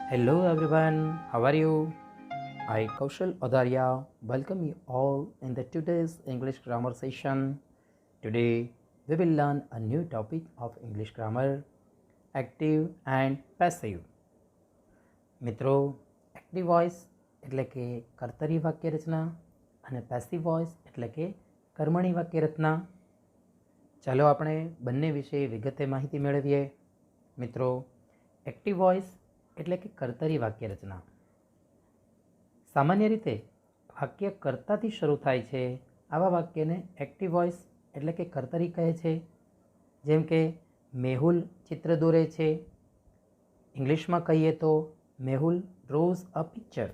Hello everyone, how are you? I Kaushal Odaria welcome you all in the today's English grammar session. Today we will learn a new topic of English grammar, active and passive. મિત્રો active voice એટલે કે કર્તરી વાક્ય રચના અને passive voice એટલે કે કર્મણી વાક્ય રચના. ચાલો આપણે બંને વિશે વિગતે માહિતી મેળવીએ. મિત્રો એક્ટિવ વોઇસ એટલે કે કર્તરી વાક્ય રચના. સામાન્ય રીતે વાક્ય કર્તાથી શરૂ થાય છે. આવા વાક્યને એક્ટિવ વોઇસ એટલે કે કર્તરી કહે છે. જેમ કે મેહુલ ચિત્ર દોરે છે. ઇંગ્લિશમાં કહીએ તો મેહુલ ડ્રોઝ અ પિક્ચર.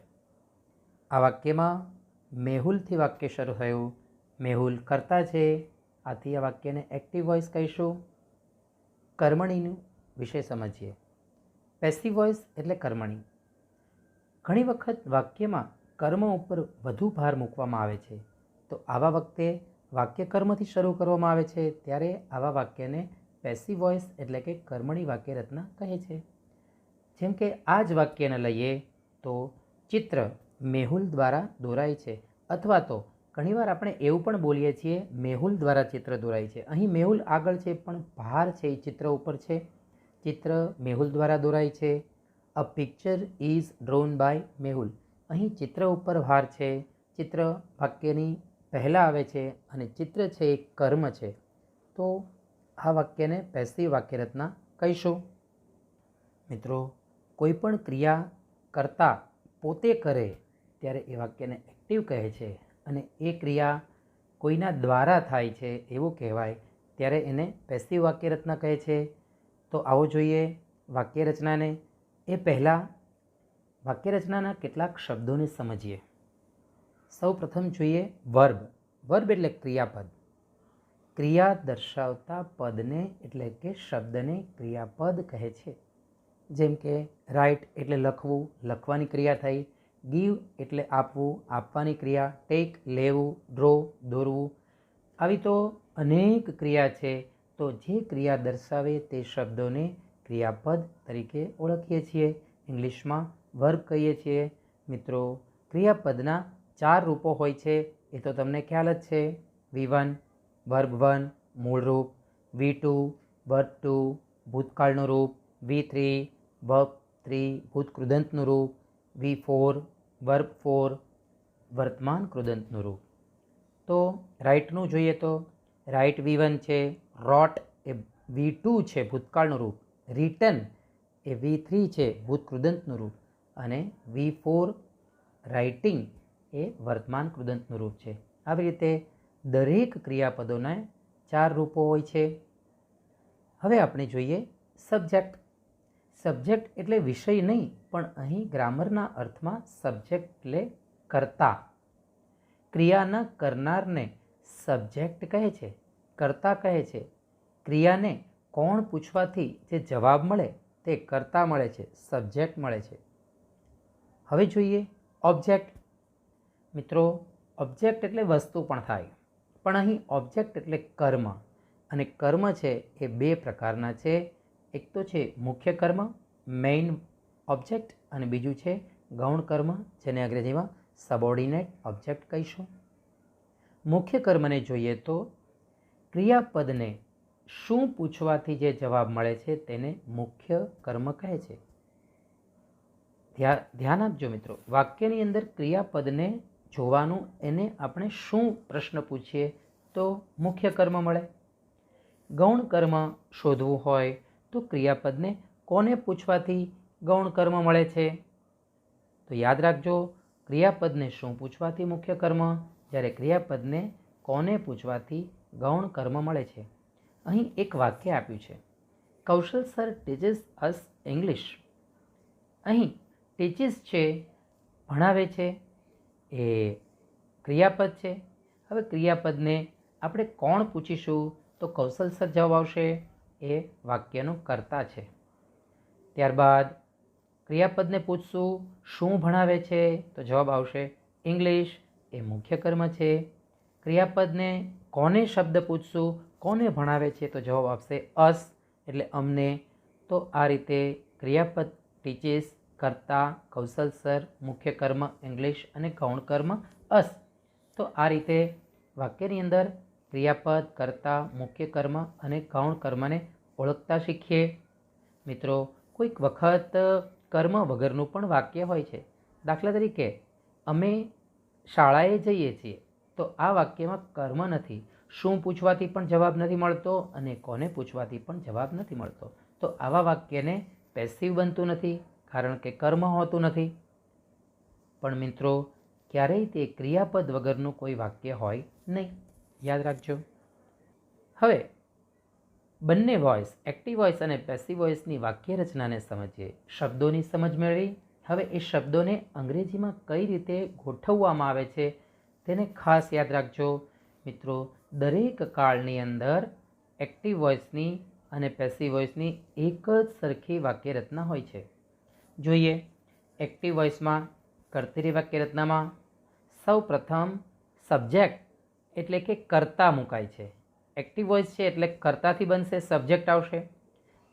આ વાક્યમાં મેહુલથી વાક્ય શરૂ થયું. મેહુલ કરતા છે, આથી આ વાક્યને એક્ટિવ વોઇસ કહીશું. કર્મણીનું વિશે સમજીએ. પેસિવ વોઇસ એટલે કર્મણી. ઘણી વખત વાક્યમાં કર્મ ઉપર વધુ ભાર મૂકવામાં આવે છે, તો આવા વખતે વાક્ય કર્મથી શરૂ કરવામાં આવે છે, ત્યારે આવા વાક્યને પેસિવ વોઇસ એટલે કે કર્મણી વાક્ય રચના કહે છે. જેમ કે આ જ વાક્યને લઈએ તો ચિત્ર મેહુલ દ્વારા દોરાય છે, અથવા તો ઘણીવાર આપણે એવું પણ બોલીએ છીએ મેહુલ દ્વારા ચિત્ર દોરાય છે. અહીં મેહુલ આગળ છે પણ ભાર છે એ ચિત્ર ઉપર છે. ચિત્ર મેહુલ દ્વારા દોરાય છે. A picture is drawn by Mehul. અહીં ચિત્ર ઉપર ભાર છે. ચિત્ર વાક્યની પહેલાં આવે છે અને ચિત્ર છે એ કર્મ છે, તો આ વાક્યને પેસિવ વાક્ય રચના કહીશું. મિત્રો કોઈ પણ ક્રિયા કરતા પોતે કરે ત્યારે એ વાક્યને એક્ટિવ કહે છે, અને એ ક્રિયા કોઈના દ્વારા થાય છે એવું કહેવાય ત્યારે એને પેસિવ વાક્ય રચના કહે છે. તો આવો જોઈએ વાક્ય રચનાને. એ પહેલાં વાક્ય રચનાના કેટલાક શબ્દોને સમજીએ. સૌ પ્રથમ જોઈએ વર્બ. વર્બ એટલે ક્રિયાપદ. ક્રિયા દર્શાવતા પદને એટલે કે શબ્દને ક્રિયાપદ કહે છે. જેમ કે રાઇટ એટલે લખવું, લખવાની ક્રિયા થઈ. ગીવ એટલે આપવું, આપવાની ક્રિયા. ટેક લેવું, ડ્રો દોરવું. આવી તો અનેક ક્રિયા છે. તો જે ક્રિયા દર્શાવે તે શબ્દોને ક્રિયાપદ તરીકે ઓળખીએ છીએ. ઇંગ્લિશમાં વર્બ કહીએ છીએ. મિત્રો ક્રિયાપદના 4 રૂપો હોય છે, એ તો તમને ખ્યાલ જ છે. V1 વર્બ 1 મૂળ રૂપ, V2 વર્બ 2 ભૂતકાળનું રૂપ, V3 વર્બ 3 ભૂત કૃદંતનું રૂપ, V4 વર્બ 4 વર્તમાન કૃદંતનું રૂપ. તો રાઇટનું જોઈએ તો રાઇટ V1 છે, રોટ એ V2 છે ભૂતકાળનું રૂપ, રિટન એ V3 છે ભૂત કૃદંતનું રૂપ, અને V4 રાઇટિંગ એ વર્તમાન કૃદંતનું રૂપ છે. આવી રીતે દરેક ક્રિયાપદોના 4 રૂપો હોય છે. હવે આપણે જોઈએ સબ્જેક્ટ. સબ્જેક્ટ એટલે વિષય નહીં, પણ અહીં ગ્રામરના અર્થમાં સબ્જેક્ટ એટલે કર્તા. ક્રિયાના કરનારને સબ્જેક્ટ કહે છે, કર્તા કહે છે. ક્રિયાને કોણ પૂછવાથી જે જવાબ મળે તે કર્તા મળે છે, સબ્જેક્ટ મળે છે. હવે જોઈએ ઓબ્જેક્ટ. મિત્રો ઓબ્જેક્ટ એટલે વસ્તુ પણ થાય, પણ અહીં ઓબ્જેક્ટ એટલે કર્મ. અને કર્મ છે એ 2 પ્રકારના છે. એક તો છે મુખ્ય કર્મ, મેઇન ઓબ્જેક્ટ, અને બીજું છે ગૌણ કર્મ, જેને અંગ્રેજીમાં સબોર્ડિનેટ ઓબ્જેક્ટ કહીશું. મુખ્ય કર્મને જોઈએ તો ક્રિયાપદને શું પૂછવાથી જે જવાબ મળે છે તેને મુખ્ય કર્મ કહે છે. ધ્યાન આપજો મિત્રો, વાક્યની અંદર ક્રિયાપદને જોવાનું, એને આપણે શું પ્રશ્ન પૂછીએ તો મુખ્ય કર્મ મળે. ગૌણ કર્મ શોધવું હોય તો ક્રિયાપદને કોને પૂછવાથી ગૌણ કર્મ મળે છે? તો યાદ રાખજો, ક્રિયાપદને શું પૂછવાથી મુખ્ય કર્મ, જ્યારે ક્રિયાપદને કોને પૂછવાથી ગૌણ કર્મ મળે છે. અહીં એક વાક્ય આપ્યું છે, કૌશલ સર ટીચીસ અસ ઇંગ્લિશ. અહીં ટીચીસ છે ભણાવે છે, એ ક્રિયાપદ છે. હવે ક્રિયાપદને આપણે કોણ પૂછીશું તો કૌશલ સર જવાબ આવશે, એ વાક્યનો કર્તા છે. ત્યારબાદ ક્રિયાપદને પૂછશું શું ભણાવે છે તો જવાબ આવશે ઇંગ્લિશ, એ મુખ્ય કર્મ છે. ક્રિયાપદને કોને શબ્દ પૂછશું, કોને ભણાવે છે તો જવાબ આવશે અસ, એટલે અમને. તો આ રીતે ક્રિયાપદ ટીચીસ કર્તા, કૌશલ સર, મુખ્ય કર્મ ઇંગ્લિશ અને ગૌણ કર્મ અસ. તો આ રીતે વાક્યની અંદર ક્રિયાપદ, કર્તા, મુખ્ય કર્મ અને ગૌણ કર્મને ઓળખતા શીખીએ. મિત્રો, કોઈક વખત કર્મ વગરનું પણ વાક્ય હોય છે. દાખલા તરીકે, અમે શાળાએ જઈએ છીએ, તો આ વાક્યમાં કર્મ નથી. શું પૂછવાથી પણ જવાબ નથી મળતો અને કોને પૂછવાથી પણ જવાબ નથી મળતો. તો આવા વાક્યને પેસિવ બનતું નથી, કારણ કે કર્મ હોતું નથી. પણ મિત્રો, ક્યારેય તે ક્રિયાપદ વગરનું કોઈ વાક્ય હોય નહીં, યાદ રાખજો. હવે બંને વોઇસ, એક્ટિવ વોઇસ અને પેસિવ વોઇસની વાક્ય રચનાને સમજીએ. શબ્દોની સમજ મેળવી. હવે એ શબ્દોને અંગ્રેજીમાં કઈ રીતે ગોઠવવામાં આવે છે તેને ખાસ યાદ રાખજો. મિત્રો, દરેક કાળની અંદર એક્ટિવ વોઇસની અને પેસિવ વોઇસની એક જ સરખી વાક્ય રચના હોય છે. જોઈએ, એક્ટિવ વોઇસમાં કર્તરી વાક્ય રચનામાં સૌ પ્રથમ સબ્જેક્ટ એટલે કે કર્તા મુકાય છે. એક્ટિવ વોઇસ છે એટલે કર્તાથી બનશે, સબ્જેક્ટ આવશે.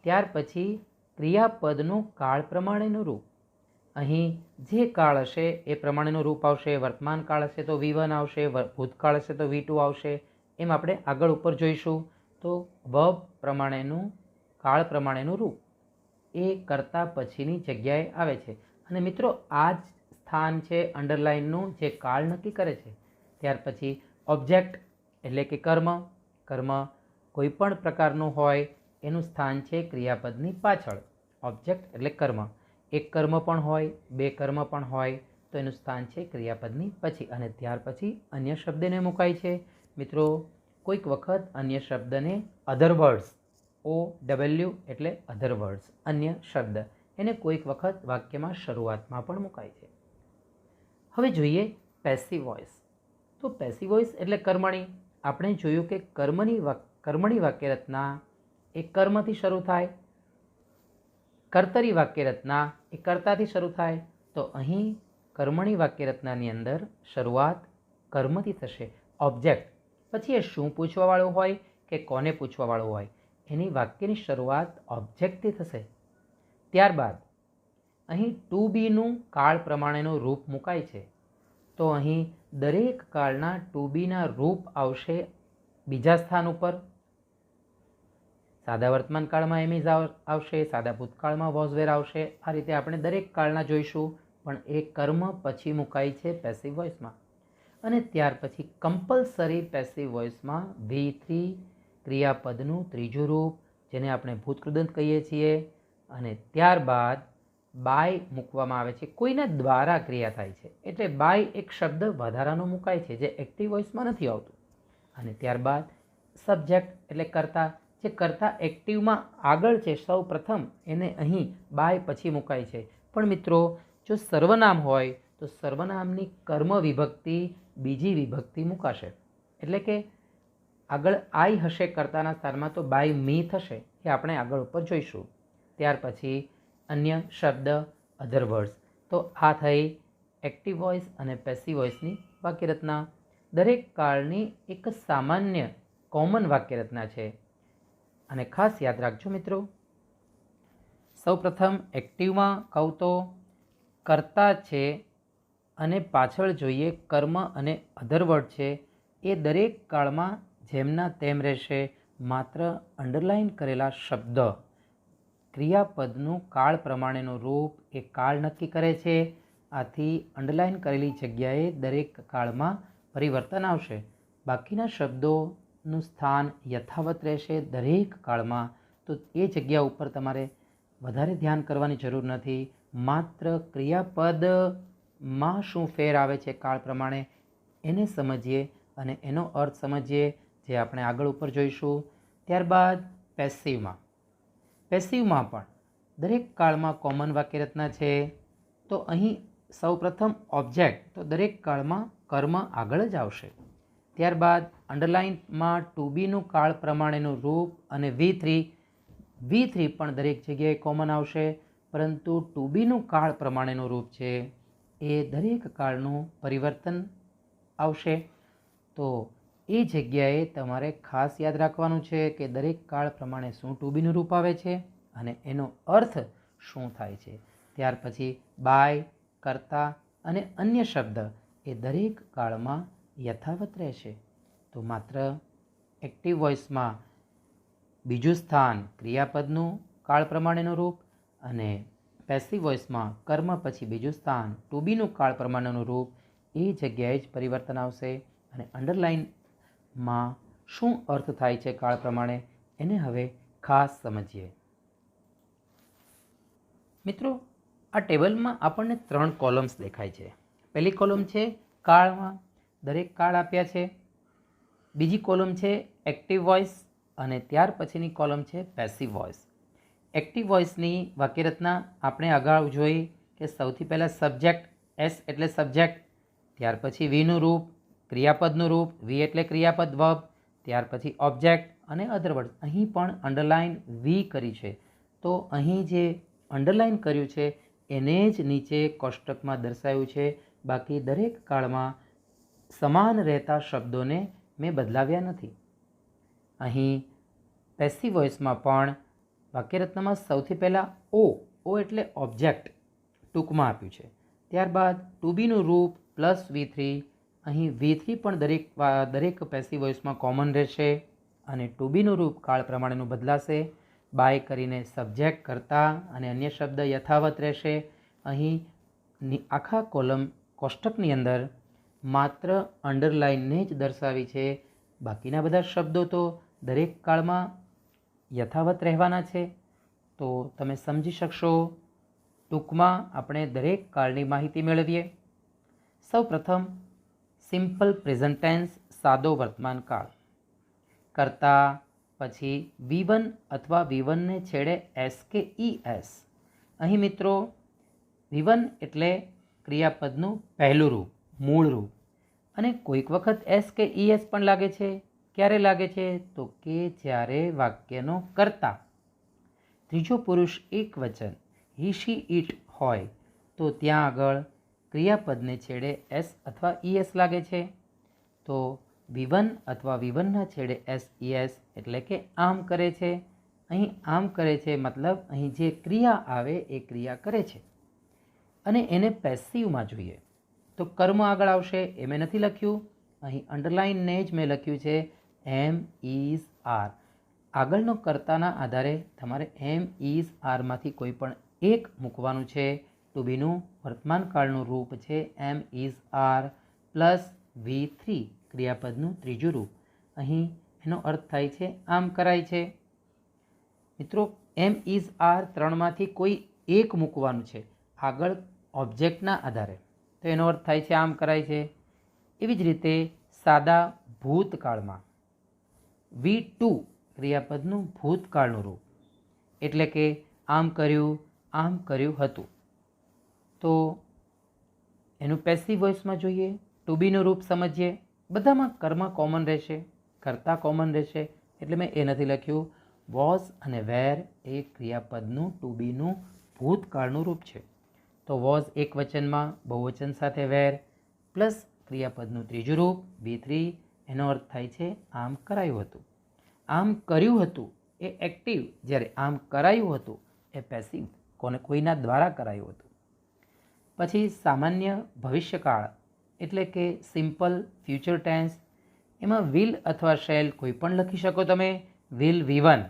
ત્યાર પછી ક્રિયાપદનું કાળ પ્રમાણેનું રૂપ. અહીં જે કાળ હશે એ પ્રમાણેનું રૂપ આવશે. વર્તમાન કાળ હશે તો V1 આવશે, ભૂતકાળ હશે તો V2 આવશે. એમ આપણે આગળ ઉપર જોઈશું. તો વર્બ પ્રમાણેનું કાળ પ્રમાણેનું રૂપ એ કર્તા પછીની જગ્યાએ આવે છે. અને મિત્રો, આ જ સ્થાન છે અંડરલાઇનનું જે કાળ નક્કી કરે છે. ત્યાર પછી ઓબ્જેક્ટ એટલે કે કર્મ. કર્મ કોઈ પણ પ્રકારનું હોય એનું સ્થાન છે ક્રિયાપદની પાછળ. ઓબ્જેક્ટ એટલે કર્મ. એક કર્મ પણ હોય, બે કર્મ પણ હોય તો એનું સ્થાન છે ક્રિયાપદની પછી. અને ત્યાર પછી અન્ય શબ્દને મુકાય છે. મિત્રો, કોઈક વખત અન્ય શબ્દને અધર વર્ડ્સ, OW એટલે અધર વર્ડ્સ, અન્ય શબ્દ, એને કોઈક વખત વાક્યમાં શરૂઆતમાં પણ મુકાય છે. હવે જોઈએ પેસિવ વોઇસ. તો પેસિવ વોઇસ એટલે કર્મણી. આપણે જોયું કે કર્મણી વાક્ય રચના એ કર્મથી શરૂ થાય. કર્તરી વાક્ય રચના એ કર્તાથી શરૂ થાય. તો અહીં કર્મણી વાક્ય રચનાની અંદર શરૂઆત કર્મથી થશે. ઓબ્જેક્ટ પછી એ શું પૂછવાવાળું હોય કે કોને પૂછવાવાળું હોય એની વાક્યની શરૂઆત ઓબ્જેક્ટથી થશે. ત્યારબાદ અહીં ટુ બીનું કાળ પ્રમાણેનું રૂપ મુકાય છે. તો અહીં દરેક કાળના ટુ બીના રૂપ આવશે બીજા સ્થાન ઉપર. સાદા વર્તમાન કાળમાં એમ ઇઝ આવશે, સાદા ભૂતકાળમાં વોઝ વેર આવશે. આ રીતે આપણે દરેક કાળના જોઈશું. પણ એ કર્મ પછી મુકાય છે પેસિવ વોઇસમાં. અને ત્યાર પછી કમ્પલસરી પેસિવ વોઇસમાં V3 ક્રિયાપદનું ત્રીજું રૂપ, જેને આપણે ભૂતકૃદંત કહીએ છીએ. અને ત્યારબાદ બાય મૂકવામાં આવે છે. કોઈના દ્વારા ક્રિયા થાય છે એટલે બાય એક શબ્દ વધારાનો મુકાય છે જે એક્ટિવ વોઇસમાં નથી આવતું. અને ત્યારબાદ સબ્જેક્ટ એટલે કર્તા. જે કર્તા એક્ટિવમાં આગળ છે સૌ પ્રથમ, એને અહીં બાય પછી મુકાય છે. પણ મિત્રો, જો સર્વનામ હોય તો સર્વનામની કર્મ વિભક્તિ બીજી વિભક્તિ મુકાશે. એટલે કે આગળ આઈ હશે કર્તાના સ્થાનમાં તો બાય મી થશે. એ આપણે આગળ ઉપર જોઈશું. ત્યાર પછી અન્ય શબ્દ, અધર વર્ડ્સ. તો આ થઈ એક્ટિવ વોઇસ અને પેસિવ વોઇસની વાક્ય રચના. દરેક કાળની એક સામાન્ય કોમન વાક્ય રચના છે. અને ખાસ યાદ રાખજો મિત્રો, સૌપ્રથમ એક્ટિવમાં કહું તો કર્તા છે અને પાછળ જોઈએ કર્મ અને અધર વર્ડ છે. એ દરેક કાળમાં જેમના તેમ રહેશે. માત્ર અંડરલાઇન કરેલા શબ્દ ક્રિયાપદનું કાળ પ્રમાણેનું રૂપ એ કાળ નક્કી કરે છે. આથી અંડરલાઇન કરેલી જગ્યાએ દરેક કાળમાં પરિવર્તન આવશે. બાકીના શબ્દોનું સ્થાન યથાવત રહેશે દરેક કાળમાં. તો એ જગ્યા ઉપર તમારે વધારે ધ્યાન કરવાની જરૂર નથી. માત્ર ક્રિયાપદમાં શું ફેર આવે છે કાળ પ્રમાણે એને સમજીએ અને એનો અર્થ સમજીએ, જે આપણે આગળ ઉપર જોઈશું. ત્યારબાદ પેસિવમાં પણ દરેક કાળમાં કોમન વાક્ય રચના છે. તો અહીં સૌપ્રથમ ઓબ્જેક્ટ, તો દરેક કાળમાં કર્મ આગળ જ આવશે. ત્યારબાદ અંડરલાઇનમાં ટુ બીનું કાળ પ્રમાણેનું રૂપ અને V3 પણ દરેક જગ્યાએ કોમન આવશે. પરંતુ ટુ બીનું કાળ પ્રમાણેનું રૂપ છે એ દરેક કાળનું પરિવર્તન આવશે. તો એ જગ્યાએ તમારે ખાસ યાદ રાખવાનું છે કે દરેક કાળ પ્રમાણે શું ટુ બીનું રૂપ આવે છે અને એનો અર્થ શું થાય છે. ત્યાર પછી બાય, કરતા અને અન્ય શબ્દ એ દરેક કાળમાં યથાવત રહેશે. તો માત્ર એક્ટિવ વોઇસમાં બીજું સ્થાન ક્રિયાપદનું કાળ પ્રમાણેનું રૂપ અને પેસિવ વોઇસમાં કર્મ પછી બીજું સ્થાન ટુ બીનું કાળ પ્રમાણેનું રૂપ એ જગ્યાએ જ પરિવર્તન આવશે. અને અંડરલાઇનમાં શું અર્થ થાય છે કાળ પ્રમાણે એને હવે ખાસ સમજીએ. મિત્રો, આ ટેબલમાં આપણને 3 કોલમ્સ દેખાય છે. પહેલી કોલમ છે કાળમાં, દરેક કાળ આપ્યા છે. બીજી કોલમ છે એક્ટિવ વોઇસ અને ત્યાર પછીની કોલમ છે પેસિવ વોઇસ. એક્ટિવ વોઇસની વાક્યરચના આપણે અગાઉ જોઈ કે સૌથી પહેલાં સબ્જેક્ટ, એસ એટલે સબ્જેક્ટ, ત્યાર પછી વીનું રૂપ, ક્રિયાપદનું રૂપ, વી એટલે ક્રિયાપદ વર્બ, ત્યાર પછી ઓબ્જેક્ટ અને અધર વર્ડ. અહીં પણ અંડરલાઇન વી કરી છે. તો અહીં જે અંડરલાઇન કર્યું છે એને જ નીચે કોષ્ટકમાં દર્શાવ્યું છે. બાકી દરેક કાળમાં સમાન રહેતા શબ્દોને મેં બદલાવ્યા નથી. અહીં પેસિવ વોઇસમાં પણ વાક્યરચનામાં સૌથી પહેલાં ઓ એટલે ઓબ્જેક્ટ ટૂંકમાં આપ્યું છે. ત્યારબાદ ટુ બીનું રૂપ પ્લસ V3. અહીં V3 પણ દરેક પેસિવ વોઇસમાં કોમન રહેશે અને ટુ બીનું રૂપ કાળ પ્રમાણેનું બદલાશે. બાય કરીને સબ્જેક્ટ, કરતા અને અન્ય શબ્દ યથાવત રહેશે. અહીં આખા કોલમ કોષ્ટકની અંદર માત્ર અંડરલાઇનને જ દર્શાવી છે. બાકીના બધા શબ્દો તો દરેક કાળમાં યથાવત રહેવાના છે. તો તમે સમજી શકશો. ટૂંકમાં આપણે દરેક કાળની માહિતી મેળવીએ. સૌ પ્રથમ સિમ્પલ પ્રેઝન્ટ ટેન્સ, સાદો વર્તમાન કાળ. કરતા પછી V1 અથવા V1ને છેડે એસ કે ES. અહીં મિત્રો V1 એટલે ક્રિયાપદનું પહેલું રૂપ, મૂળ રૂપ. અને કોઈક વખત એસ કે ES પણ લાગે છે. ક્યારે લાગે છે? તો કે જ્યારે વાક્યનો કર્તા ત્રીજો પુરુષ એક વચન હી, શી, ઇટ હોય તો ત્યાં આગળ ક્રિયાપદને છેડે એસ અથવા ES લાગે છે. તો V1 અથવા V1ના છેડે SES એટલે કે આમ કરે છે. અહીં આમ કરે છે મતલબ અહીં જે ક્રિયા આવે એ ક્રિયા કરે છે. અને એને પેસિવમાં જોઈએ તો કર્મ આગળ આવશે. એ મેં નથી લખ્યું, અહીં અંડરલાઇનને જ મેં લખ્યું છે એમ ઇઝ આર. આગળનો કર્તાના આધારે તમારે એમ ઇઝ આરમાંથી કોઈ પણ એક મૂકવાનું છે. ટુ બીનું વર્તમાન કાળનું રૂપ છે એમ ઇઝ આર પ્લસ V3 ક્રિયાપદનું ત્રીજું રૂપ. અહીં એનો અર્થ થાય છે આમ કરાય છે. મિત્રો, એમ ઇઝ આર 3માંથી કોઈ એક મૂકવાનું છે આગળ ઓબ્જેક્ટના આધારે. તો એનો અર્થ થાય છે આમ કરાય છે. એવી જ રીતે સાદા ભૂતકાળમાં V2 ક્રિયાપદનું ભૂતકાળનું રૂપ એટલે કે આમ કર્યું હતું. તો એનું પેસિવ વોઇસમાં જોઈએ. ટુ બીનું રૂપ સમજીએ. બધામાં કર્મ કોમન રહેશે, કરતા કોમન રહેશે એટલે મેં એ નથી લખ્યું. વોઝ અને વેર એ ક્રિયાપદનું ટુ બીનું ભૂતકાળનું રૂપ છે. તો વોઝ એક વચનમાં બહુવચન સાથે વેર પ્લસ ક્રિયાપદનું ત્રીજું રૂપ V3. એનો અર્થ થાય છે આમ કરાયું હતું. આમ કર્યું હતું એ એક્ટિવ, જ્યારે આમ કરાયું હતું એ પેસિવ, કોઈના દ્વારા કરાયું હતું. પછી સામાન્ય ભવિષ્યકાળ એટલે કે સિમ્પલ ફ્યુચર ટેન્સ. એમાં વિલ અથવા શેલ કોઈ પણ લખી શકો તમે. વિલ V1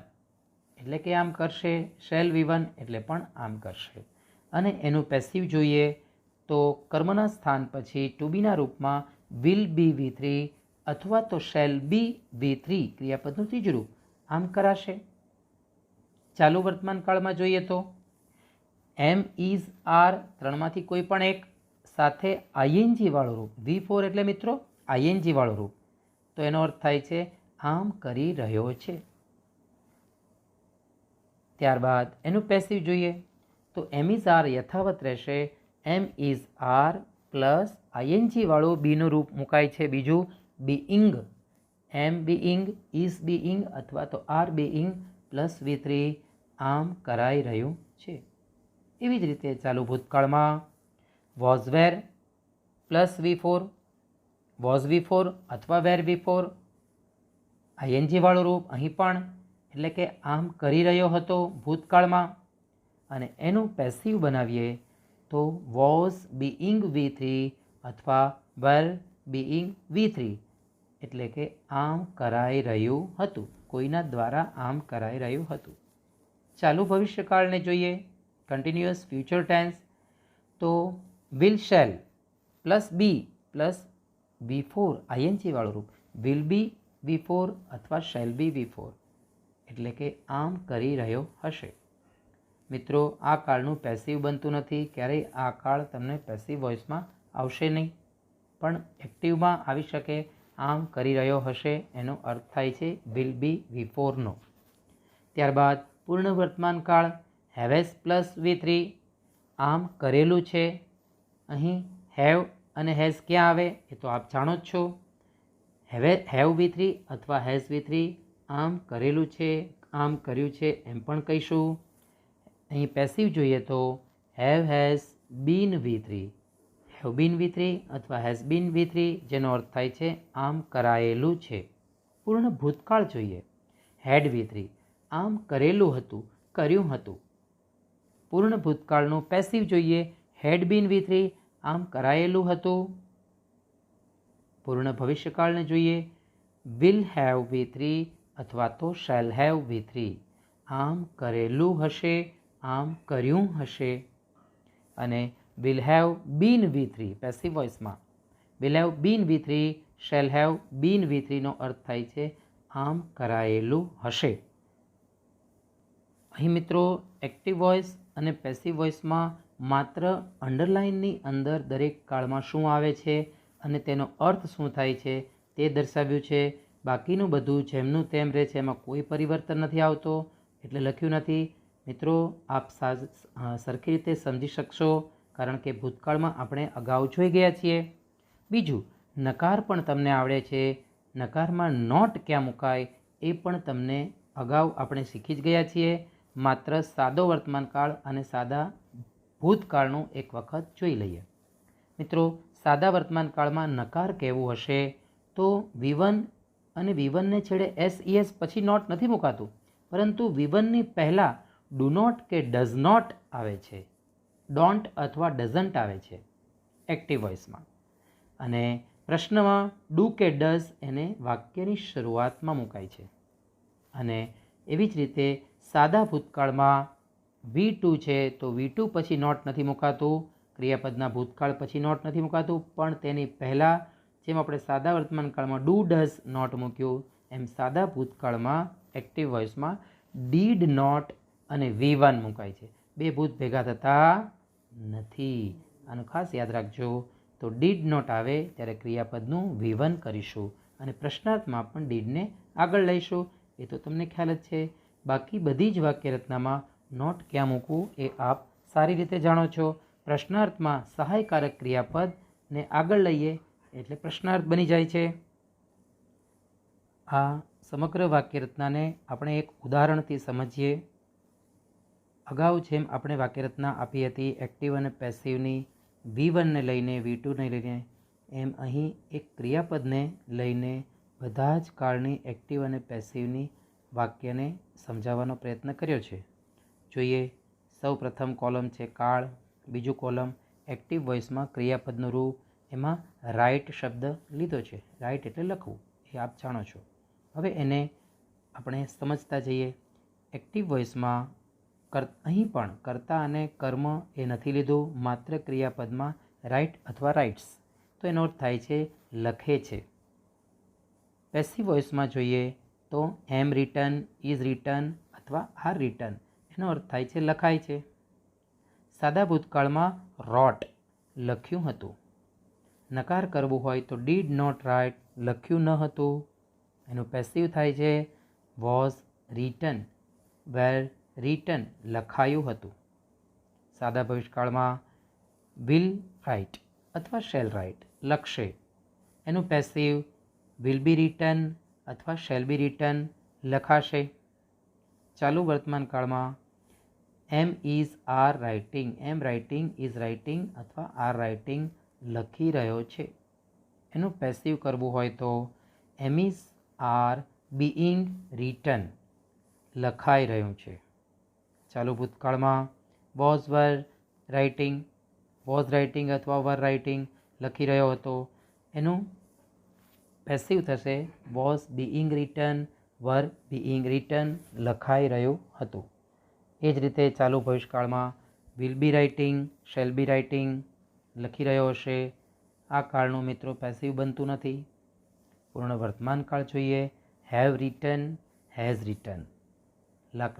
એટલે કે આમ કરશે, શેલ V1 એટલે પણ આમ કરશે. અને એનું પેસિવ જોઈએ તો કર્મના સ્થાન પછી ટુ બીના રૂપમાં વિલ બી V3 અથવા તો શેલ બી V3 ક્રિયાપદનું ત્રીજું રૂપ આમ કરાશે. ચાલુ વર્તમાન કાળમાં જોઈએ તો એમ ઇઝ આર 3માંથી કોઈ પણ એક સાથે આઈએનજી વાળું રૂપ. V4 એટલે મિત્રો આઈએનજી વાળું રૂપ. તો એનો અર્થ થાય છે આમ કરી રહ્યો છે. ત્યારબાદ એનું પેસિવ જોઈએ તો એમ ઇઝ આર યથાવત રહેશે. Am is are plus ING વાળું બીનું રૂપ મુકાય છે બીજું being. Am being, is being અથવા તો આર બીઇંગ પ્લસ V3 આમ કરાઈ રહ્યું છે. એવી જ રીતે ચાલુ ભૂતકાળમાં was wear plus V4, was V4 અથવા વેર V4 આઈએનજી વાળું રૂપ અહીં પણ એટલે કે આમ કરી રહ્યો હતો ભૂતકાળમાં. અને એનું પેસિવ બનાવીએ તો વોઝ બીઇંગ V3 અથવા વેર બીઇંગ V3, એટલે કે આમ કરાઈ રહ્યું હતું, કોઈના દ્વારા આમ કરાઈ રહ્યું હતું. ચાલુ ભવિષ્યકાળને જોઈએ, કન્ટિન્યુઅસ ફ્યુચર ટેન્સ. તો will shall plus be plus V4 ING વાળું રૂપ, વિલ બી V4 અથવા શેલ બી V4, એટલે કે આમ કરી રહ્યો હશે. મિત્રો, આ કાળનું પેસિવ બનતું નથી, ક્યારેય આ કાળ તમને પેસિવ વોઇસમાં આવશે નહીં, પણ એક્ટિવમાં આવી શકે. આમ કરી રહ્યો હશે એનો અર્થ થાય છે વિલ બી V4નો. ત્યારબાદ પૂર્ણ વર્તમાન કાળ હેવેસ પ્લસ V3, આમ કરેલું છે. અહીં હેવ અને હેઝ ક્યાં આવે એ તો આપ જાણો જ છો. હેવ V3 અથવા હેઝ V3, આમ કરેલું છે, આમ કર્યું છે એમ પણ કહીશું. અહીં પેસિવ જોઈએ તો have has been V3, have been V3 અથવા હેઝ બીન V3, જેનો અર્થ થાય છે આમ કરાયેલું છે. પૂર્ણ ભૂતકાળ જોઈએ, હેડ V3, આમ કરેલું હતું, કર્યું હતું. પૂર્ણ ભૂતકાળનું પેસિવ જોઈએ, હેડ બીન V3, આમ કરાયેલું હતું. પૂર્ણ ભવિષ્યકાળને જોઈએ, વિલ હેવ V3 અથવા તો શેલ હેવ V3, આમ કરેલું હશે, આમ કર્યું હશે. અને will have been V3 passive વોઇસમાં, will have been V3 shall have been V3 નો અર્થ થાય છે આમ કરાયેલું હશે. અહીં મિત્રો એક્ટિવ વોઇસ અને પેસિવ વોઇસમાં માત્ર અંડરલાઇનની અંદર દરેક કાળમાં શું આવે છે અને તેનો અર્થ શું થાય છે તે દર્શાવ્યું છે. બાકીનું બધું જેમનું તેમ રહે છે, એમાં કોઈ પરિવર્તન નથી આવતો, એટલે લખ્યું નથી. મિત્રો, આપ સરખી રીતે સમજી શકશો, કારણ કે ભૂતકાળમાં આપણે અગાઉ જોઈ ગયા છીએ. બીજું, નકાર પણ તમને આવડે છે. નકારમાં નોટ ક્યાં મુકાય એ પણ તમને અગાઉ આપણે શીખી જ ગયા છીએ. માત્ર સાદો વર્તમાનકાળ અને સાદા ભૂતકાળનું એક વખત જોઈ લઈએ. મિત્રો, સાદા વર્તમાનકાળમાં નકાર કહેવું હશે તો V1 અને V1ને છેડે SES પછી નોટ નથી મુકાતું, પરંતુ V1ની પહેલાં ડુ નોટ કે ડઝ નોટ આવે છે, ડોન્ટ અથવા ડઝન્ટ આવે છે એક્ટિવ વોઇસમાં. અને પ્રશ્નમાં ડુ કે ડઝ એને વાક્યની શરૂઆતમાં મુકાય છે. અને એવી જ રીતે સાદા ભૂતકાળમાં V2 છે તો V2 પછી નોટ નથી મુકાતું, ક્રિયાપદના ભૂતકાળ પછી નોટ નથી મુકાતું, પણ તેની પહેલાં જેમ આપણે સાદા વર્તમાનકાળમાં ડુ ડઝ નોટ મૂક્યું, એમ સાદા ભૂતકાળમાં એક્ટિવ વોઇસમાં ડીડ નોટ અને V1 મુકાય છે. બે ભૂત ભેગા થતા નથી, આનું ખાસ યાદ રાખજો. તો ડીડ નોટ આવે ત્યારે ક્રિયાપદનું V1 કરીશું અને પ્રશ્નાર્થમાં પણ ડીડને આગળ લઈશું, એ તો તમને ખ્યાલ જ છે. બાકી બધી જ વાક્ય રચનામાં નોટ ક્યાં મૂકવું એ આપ સારી રીતે જાણો છો. પ્રશ્નાર્થમાં સહાયકારક ક્રિયાપદને આગળ લઈએ એટલે પ્રશ્નાર્થ બની જાય છે. આ સમગ્ર વાક્ય રચનાને આપણે એક ઉદાહરણથી સમજીએ. અગાઉ જેમ આપણે વાક્યરચના આપી હતી એક્ટિવ અને પેસિવની, V1ને લઈને V2ને લઈને, એમ અહીં એક ક્રિયાપદને લઈને બધા જ કાળની એક્ટિવ અને પેસિવની વાક્યને સમજાવવાનો પ્રયત્ન કર્યો છે. જોઈએ, સૌ પ્રથમ કોલમ છે કાળ, બીજું કોલમ એક્ટિવ વોઇસમાં ક્રિયાપદનું રૂપ, એમાં રાઇટ શબ્દ લીધો છે. રાઇટ એટલે લખવું, એ આપ જાણો છો. હવે એને આપણે સમજતા જઈએ. એક્ટિવ વોઇસમાં અહીં પણ કર્તા અને કર્મ એ નથી લીધું, માત્ર ક્રિયાપદમાં રાઇટ અથવા રાઇટ્સ, તો એનો અર્થ થાય છે લખે છે. પેસિવ વોઇસમાં જોઈએ તો એમ રિટન, ઇઝ રિટન અથવા આર રિટન, એનો અર્થ થાય છે લખાય છે. સાદા ભૂતકાળમાં રોટ, લખ્યું હતું. નકાર કરવું હોય તો ડીડ નોટ રાઇટ, લખ્યું ન હતું. એનું પેસિવ થાય છે વોઝ રિટન, વેર રિટન, લખાયું હતું. સાદા ભવિષ્યકાળમાં વિલ રાઇટ અથવા શેલ રાઇટ, લખશે. એનું પેસિવ વિલ બી રિટન અથવા શેલ બી રિટન, લખાશે. ચાલુ વર્તમાનકાળમાં am is are writing, am writing, is writing અથવા આર રાઇટિંગ, લખી રહ્યો છે. એનું પેસિવ કરવું હોય તો am is are being written, લખાઈ રહ્યું છે. ચાલુ ભૂતકાળમાં વોઝ રાઇટિંગ અથવા વર રાઇટિંગ લખી રહ્યો હતો, એનું પેસિવ થશે was being written, were being written, લખાઈ રહ્યું હતું. એ જ રીતે ચાલુ ભવિષ્યકાળમાં will be writing, shall be writing લખી રહ્યો હશે. આ કાળનું મિત્રો પેસિવ બનતું નથી. પૂર્ણ વર્તમાન કાળ જોઈએ. Have written, has written.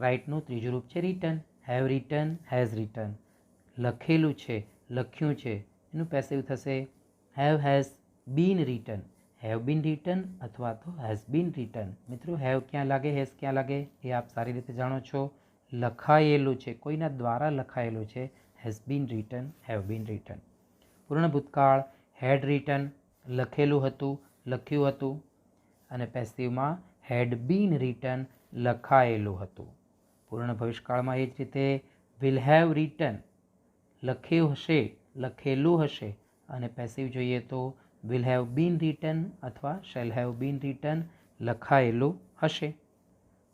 રાઇટનું ત્રીજું રૂપ છે written. Have written, has written. લખેલું છે, લખ્યું છે, એનું પેસિવ થશે has been written. Have been written અથવા તો હેઝ બીન રિટન. મિત્રો હેવ ક્યાં લાગે, હેઝ ક્યાં લાગે એ આપ સારી રીતે જાણો છો. લખાયેલું છે, કોઈના દ્વારા લખાયેલું છે. Has been written, have been return. પૂર્ણ ભૂતકાળ હેડ રિટન, લખેલું હતું, લખ્યું હતું. અને પેસિવમાં હેડ બીન રિટન, લખાયેલું હતું. પૂર્ણ ભવિષ્યકાળમાં એ જ રીતે વિલ હેવ રિટન, લખ્યું હશે, લખેલું હશે. અને પેસિવ જોઈએ તો વિલ હેવ બીન રિટન અથવા શેલ હેવ બીન રિટન, લખાયેલું હશે.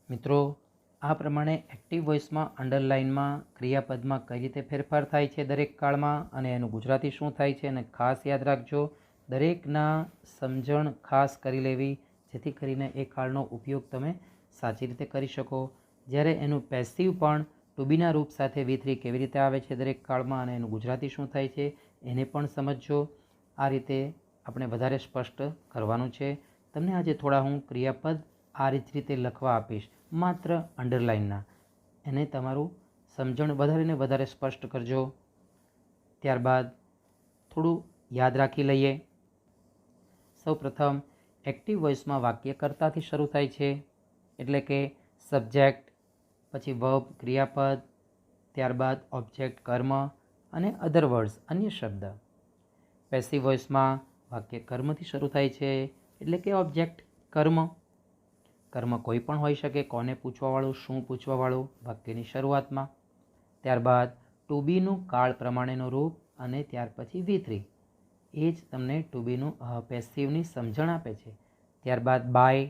મિત્રો આ પ્રમાણે એક્ટિવ વોઇસમાં અંડરલાઇનમાં ક્રિયાપદમાં કઈ રીતે ફેરફાર થાય છે દરેક કાળમાં, અને એનું ગુજરાતી શું થાય છે. અને ખાસ યાદ રાખજો, દરેકના સમજણ ખાસ કરી લેવી, જેથી કરીને એ કાળનો ઉપયોગ તમે સાચી રીતે કરી શકો. જ્યારે એનું પેસિવ પણ ટુ બીના રૂપ સાથે V3 કેવી રીતે આવે છે દરેક કાળમાં, અને એનું ગુજરાતી શું થાય છે એને પણ સમજજો. આ રીતે આપણે વધારે સ્પષ્ટ કરવાનું છે. તમને આજે થોડા હું ક્રિયાપદ આ રીતે લખવા આપીશ, માત્ર અંડરલાઇનના. એને તમારું સમજણ વધારે ને વધારે સ્પષ્ટ કરજો. ત્યારબાદ થોડું યાદ રાખી લઈએ. સૌપ્રથમ એક્ટિવ વોઇસમાં વાક્ય કર્તાથી શરૂ થાય છે, એટલે કે સબ્જેક્ટ, પછી વર્બ ક્રિયાપદ, ત્યારબાદ ઓબ્જેક્ટ કર્મ અને અધર વર્ડ્સ અન્ય શબ્દ. પેસિવ વોઇસમાં વાક્ય કર્મથી શરૂ થાય છે, એટલે કે ઓબ્જેક્ટ કર્મ. કર્મ કોઈ પણ હોઈ શકે, કોને પૂછવાવાળું, શું પૂછવાવાળું, વાક્યની શરૂઆતમાં. ત્યારબાદ ટુ બીનું કાળ પ્રમાણેનું રૂપ અને ત્યાર પછી V3. એ જ તમને ટુ બીનું પેસિવની સમજણ આપે છે. ત્યારબાદ બાય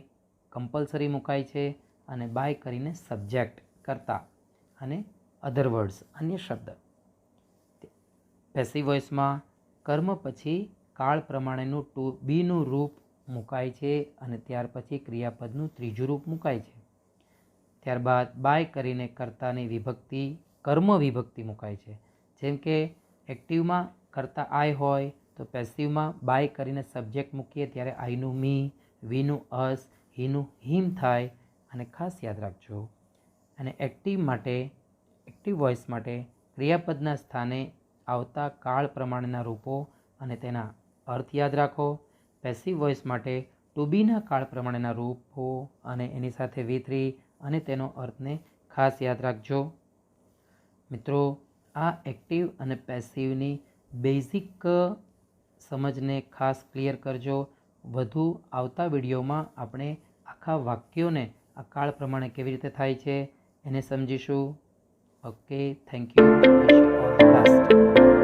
કમ્પલસરી મુકાય છે, અને બાય કરીને સબ્જેક્ટ કરતા અને અધર વર્ડ્સ અન્ય શબ્દ. પેસિવ વોઇસમાં કર્મ પછી કાળ પ્રમાણેનું ટુ બીનું રૂપ મુકાય છે, અને ત્યાર પછી ક્રિયાપદનું ત્રીજું રૂપ મુકાય છે. ત્યારબાદ બાય કરીને કર્તાની વિભક્તિ, કર્મ વિભક્તિ મુકાય છે. જેમ કે એક્ટિવમાં કર્તા આઈ હોય તો પેસિવમાં બાય કરીને સબ્જેક્ટ મૂકીએ ત્યારે આઈનું મી, વીનું અસ, હીનું હિમ થાય. અને ખાસ યાદ રાખજો, અને એક્ટિવ વોઇસ માટે ક્રિયાપદના સ્થાને આવતા કાળ પ્રમાણેના રૂપો અને તેના અર્થ યાદ રાખો. પેસિવ વોઇસ માટે ટુ બીના કાળ પ્રમાણેના રૂપો અને એની સાથે V3 અને તેનો અર્થને ખાસ યાદ રાખજો. મિત્રો આ એક્ટિવ અને પેસિવની બેઝિક સમજને ખાસ ક્લિયર કરજો. વધુ આવતા વિડીયોમાં આપણે આખા વાક્યોને આ કાળ પ્રમાણે કેવી રીતે થાય છે એને સમજીશું. Okay, thank you. Wish you all the best.